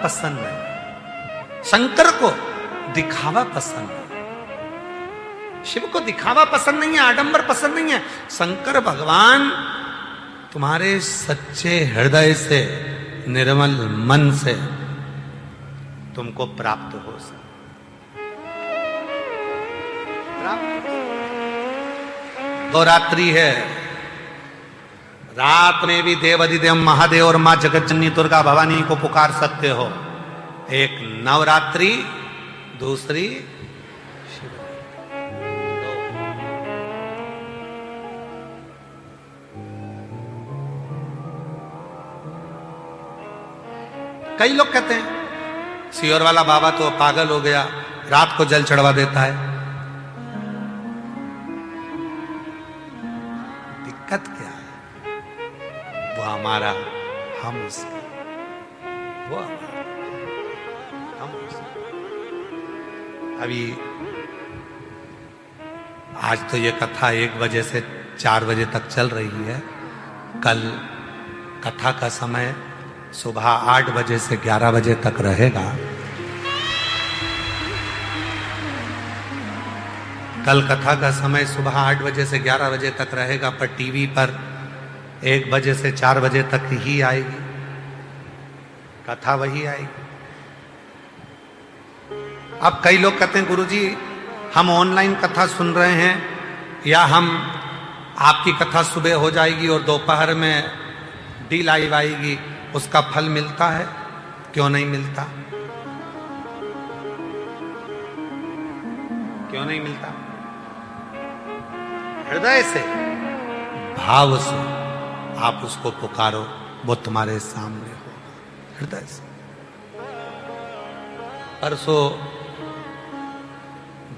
पसंद नहीं, शंकर को दिखावा पसंद है। शिव को दिखावा पसंद नहीं है, आडंबर पसंद नहीं है। शंकर भगवान तुम्हारे सच्चे हृदय से, निर्मल मन से तुमको प्राप्त हो सके। दो रात्रि है, रात में भी देवाधिदेव महादेव और मां जगतजननी दुर्गा भवानी को पुकार सकते हो। एक नवरात्रि, दूसरी शिवरात्रि। कई लोग कहते हैं सियोर वाला बाबा तो पागल हो गया, रात को जल चढ़वा देता है। दिक्कत क्या है? वो हमारा, हम उसका, वो हमारा, हम उसका। अभी आज तो ये कथा 1 बजे से 4 बजे तक चल रही है। कल कथा का समय सुबह 8 बजे से 11 बजे तक रहेगा। कल कथा का समय सुबह 8 बजे से 11 बजे तक रहेगा, पर टीवी पर 1 बजे से 4 बजे तक ही आएगी कथा, वही आएगी। अब कई लोग कहते हैं गुरुजी हम ऑनलाइन कथा सुन रहे हैं, या हम आपकी कथा सुबह हो जाएगी और दोपहर में डी लाइव आएगी, उसका फल मिलता है? क्यों नहीं मिलता? क्यों नहीं मिलता? हृदय से, भाव से आप उसको पुकारो, वो तुम्हारे सामने होगा, हृदय से। परसों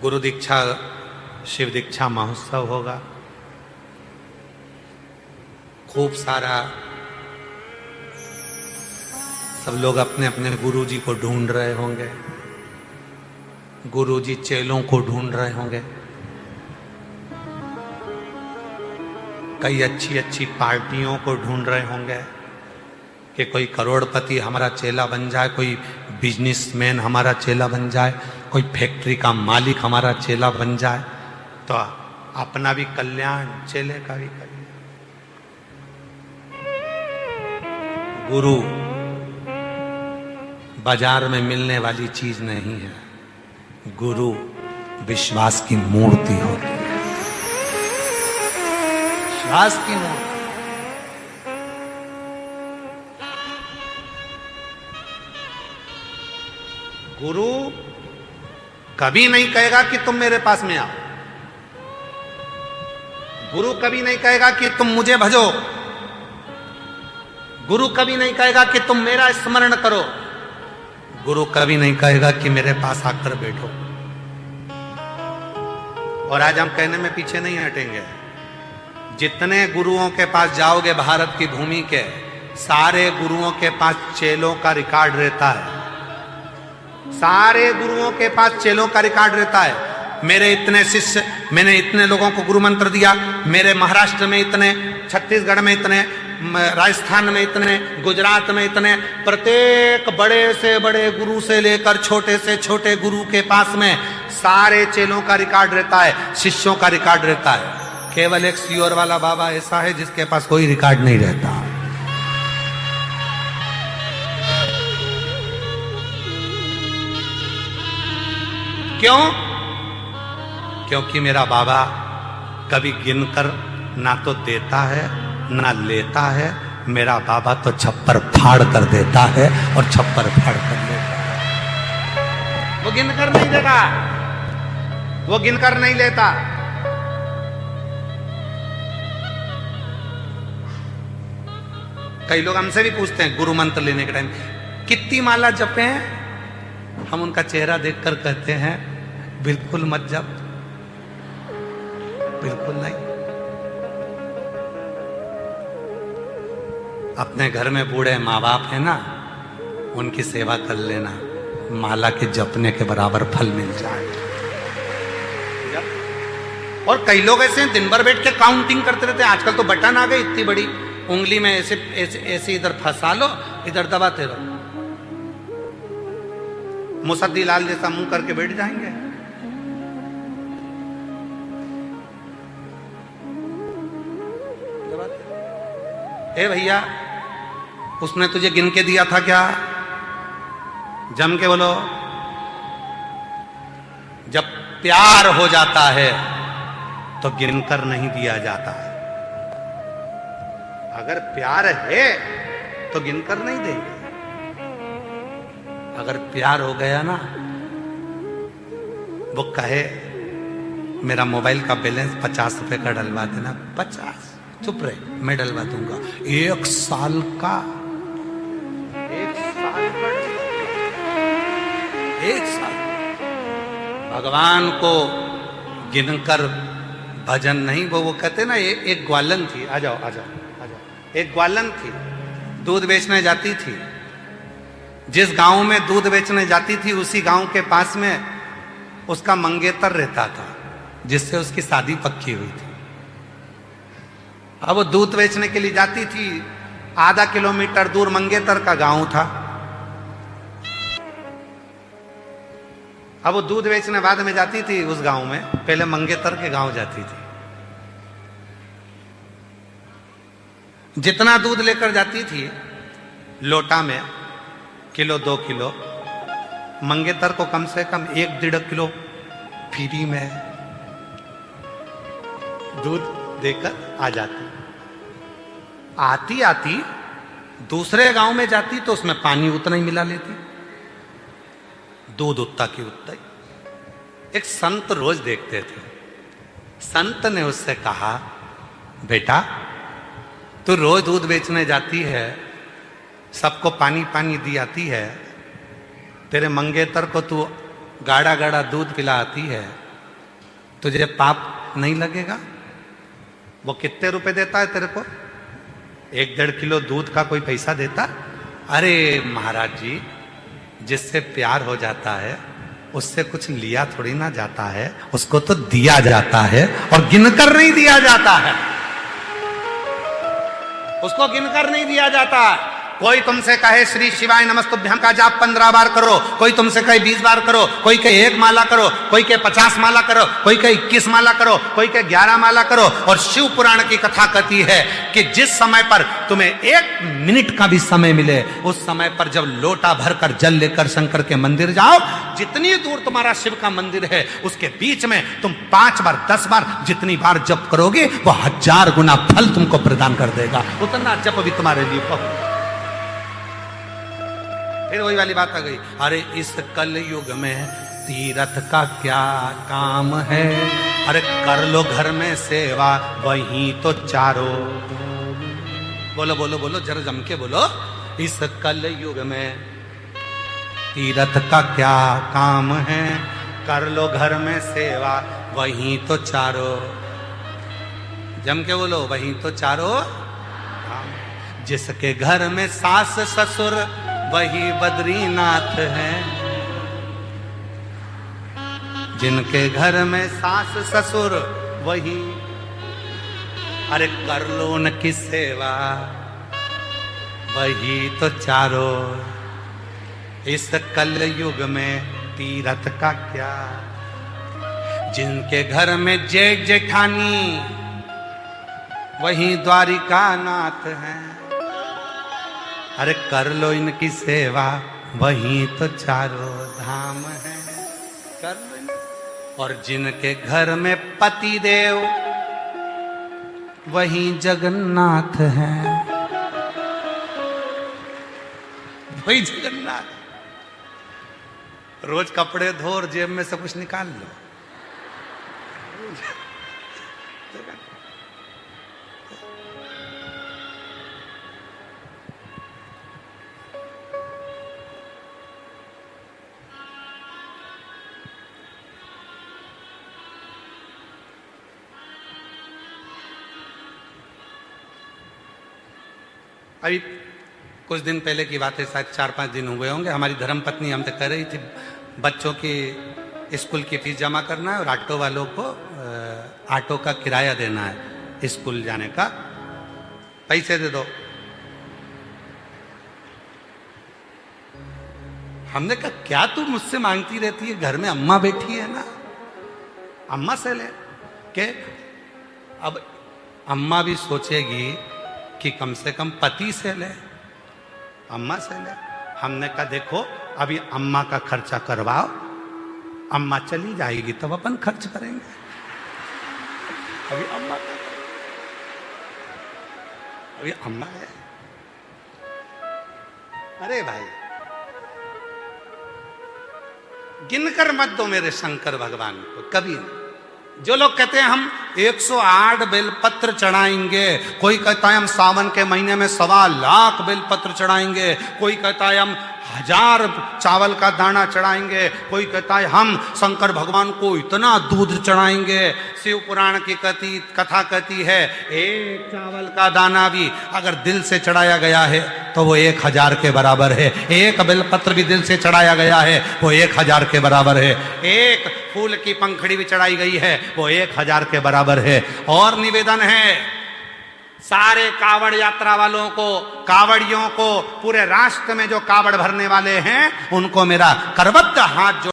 गुरु दीक्षा, शिव दीक्षा महोत्सव होगा। खूब सारा सब लोग अपने अपने गुरुजी को ढूंढ रहे होंगे, गुरुजी चेलों को ढूंढ रहे होंगे। कई अच्छी अच्छी पार्टियों को ढूंढ रहे होंगे कि कोई करोड़पति हमारा चेला बन जाए, कोई बिजनेसमैन हमारा चेला बन जाए, कोई फैक्ट्री का मालिक हमारा चेला बन जाए, तो अपना भी कल्याण, चेले का भी कल्याण। गुरु बाजार में मिलने वाली चीज नहीं है, गुरु विश्वास की मूर्ति होती है, विश्वास की मूर्ति। गुरु कभी नहीं कहेगा कि तुम मेरे पास में आओ, गुरु कभी नहीं कहेगा कि तुम मुझे भजो, गुरु कभी नहीं कहेगा कि तुम मेरा स्मरण करो, गुरु कभी नहीं कहेगा कि मेरे पास आकर बैठो। और आज हम कहने में पीछे नहीं हटेंगे। जितने गुरुओं के पास जाओगे भारत की भूमि के, सारे गुरुओं के पास चेलों का रिकॉर्ड रहता है, सारे गुरुओं के पास चेलों का रिकॉर्ड रहता है। मेरे इतने शिष्य, मैंने इतने लोगों को गुरु मंत्र दिया, मेरे महाराष्ट्र में इतने, छत्तीसगढ़ में इतने, राजस्थान में इतने, गुजरात में इतने। प्रत्येक बड़े से बड़े गुरु से लेकर छोटे से छोटे गुरु के पास में सारे चेलों का रिकॉर्ड रहता है, शिष्यों का रिकॉर्ड रहता है। केवल एक सियोर वाला बाबा ऐसा है जिसके पास कोई रिकॉर्ड नहीं रहता। क्यों? क्योंकि मेरा बाबा कभी गिनकर ना तो देता है ना लेता है, मेरा बाबा तो छप्पर फाड़ कर देता है और छप्पर फाड़ कर लेता है। वो गिनकर नहीं देता, वो गिनकर नहीं लेता। कई लोग हमसे भी पूछते हैं गुरु मंत्र लेने के टाइम कितनी माला जपे हैं, हम उनका चेहरा देखकर कहते हैं बिल्कुल मत जप, बिल्कुल नहीं। अपने घर में बूढ़े माँ बाप है ना, उनकी सेवा कर लेना, माला के जपने के बराबर फल मिल जाए। और कई लोग ऐसे हैं दिन भर बैठ के काउंटिंग करते रहते हैं। आजकल तो बटन आ गए, इतनी बड़ी उंगली में ऐसे ऐसे ऐसे इधर फंसा लो, इधर दबाते रहो। मुसद्दी लाल जैसा मुंह करके बैठ जाएंगे। ए भैया, उसने तुझे गिन के दिया था क्या? जम के बोलो। जब प्यार हो जाता है तो गिनकर नहीं दिया जाता है। अगर प्यार है तो गिनकर नहीं देंगे। अगर प्यार हो गया ना, वो कहे मेरा मोबाइल का बैलेंस 50 रुपए का डलवा देना, 50, चुप रहे, मैं डलवा दूंगा। 1 साल का, 1 साल का, 1 साल। भगवान को गिनकर भजन नहीं, वो कहते ना, एक ग्वालन थी, आ जाओ आ जाओ आ जाओ, एक ग्वालन थी, दूध बेचने जाती थी। जिस गांव में दूध बेचने जाती थी उसी गांव के पास में उसका मंगेतर रहता था, जिससे उसकी शादी पक्की हुई थी। अब वो दूध बेचने के लिए जाती थी, आधा किलोमीटर दूर मंगेतर का गांव था। अब वो दूध बेचने बाद में जाती थी उस गांव में, पहले मंगेतर के गांव जाती थी। जितना दूध लेकर जाती थी लोटा में, किलो 2 किलो, मंगेतर को कम से कम 1-1.5 किलो फ्री में दूध देकर आ जाती। आती आती दूसरे गांव में जाती तो उसमें पानी उतना ही मिला लेती, दूध उतना की उतना ही। एक संत रोज देखते थे। संत ने उससे कहा, बेटा तू रोज दूध बेचने जाती है, सबको पानी पानी दी आती है, तेरे मंगेतर को तू गाढ़ा गाढ़ा दूध पिलाती है, तुझे पाप नहीं लगेगा? वो कितने रुपए देता है तेरे को? 1-1.5 किलो दूध का कोई पैसा देता? अरे महाराज जी, जिससे प्यार हो जाता है उससे कुछ लिया थोड़ी ना जाता है, उसको तो दिया जाता है और गिनकर नहीं दिया जाता है। उसको गिनकर नहीं दिया जाता। कोई तुमसे कहे श्री शिवाय नमस्तुभ्यम का जाप 15 बार करो, कोई तुमसे कहे 20 बार करो, कोई कहे 1 माला करो, कोई कहे 50 माला करो, कोई कहे 21 माला करो, कोई कहे 11 माला करो। और शिव पुराण की कथा कहती है कि जिस समय पर तुम्हें 1 मिनट का भी समय मिले, उस समय पर जब लोटा भरकर जल लेकर शंकर के मंदिर जाओ, जितनी दूर तुम्हारा शिव का मंदिर है उसके बीच में तुम 5 बार 10 बार जितनी बार जप करोगे वो 1000 गुना फल तुमको प्रदान कर देगा। उतना जप भी तुम्हारे लिए बहुत। फिर वही वाली बात आ गई, अरे इस कल युग में तीरथ का क्या काम है, अरे कर लो घर में सेवा वहीं तो चारो। बोलो बोलो बोलो, जरा जम के बोलो। इस कल युग में तीरथ का क्या काम है, कर लो घर में सेवा वहीं तो चारो। जम के बोलो, वहीं तो चारो। जिसके घर में सास ससुर वही बद्रीनाथ है, जिनके घर में सास ससुर वही, अरे कर लो उनकी सेवा वही तो चारो। इस कल युग में तीरथ का क्या, जिनके घर में जेठ जेठानी वही द्वारिका नाथ है, अरे कर लो इनकी सेवा वहीं तो चारों धाम है। कर लो। और जिनके घर में पति देव वहीं जगन्नाथ है, वही जगन्नाथ। रोज कपड़े धो और जेब में से कुछ निकाल लो, अभी कुछ दिन पहले की बात है, शायद 4-5 दिन हुए होंगे, हमारी धर्मपत्नी हमसे कह रही थी बच्चों की स्कूल की फीस जमा करना है और ऑटो वालों को ऑटो का किराया देना है, स्कूल जाने का पैसे दे दो। हमने कहा क्या तू मुझसे मांगती रहती है, घर में अम्मा बैठी है ना, अम्मा से ले के। अब अम्मा भी सोचेगी कि कम से कम पति से ले, अम्मा से ले। हमने कहा देखो अभी अम्मा का खर्चा करवाओ, अम्मा चली जाएगी तब अपन खर्च करेंगे, अभी अम्मा अभी अम्मा है। अरे भाई गिनकर मत दो मेरे शंकर भगवान को कभी नहीं। जो लोग कहते हैं हम 108 बेलपत्र चढ़ाएंगे, कोई कहता है हम सावन के महीने में 1.25 लाख बेलपत्र चढ़ाएंगे, कोई कहता है हम 1000 चावल का दाना चढ़ाएंगे, कोई कहता है हम शंकर भगवान को इतना दूध चढ़ाएंगे। शिव पुराण की कथा कहती है एक चावल का दाना भी अगर दिल से चढ़ाया गया है तो वो 1000 के बराबर है, एक बेलपत्र भी दिल से चढ़ाया गया है वो 1000 के बराबर है, एक फूल की पंखड़ी भी चढ़ाई गई है वो 1000 के बराबर है। और निवेदन है सारे कावड़ यात्रा वालों को, कावड़ियों को, पूरे राष्ट्र में जो कावड़ भरने वाले हैं उनको मेरा करबद्ध हाथ जो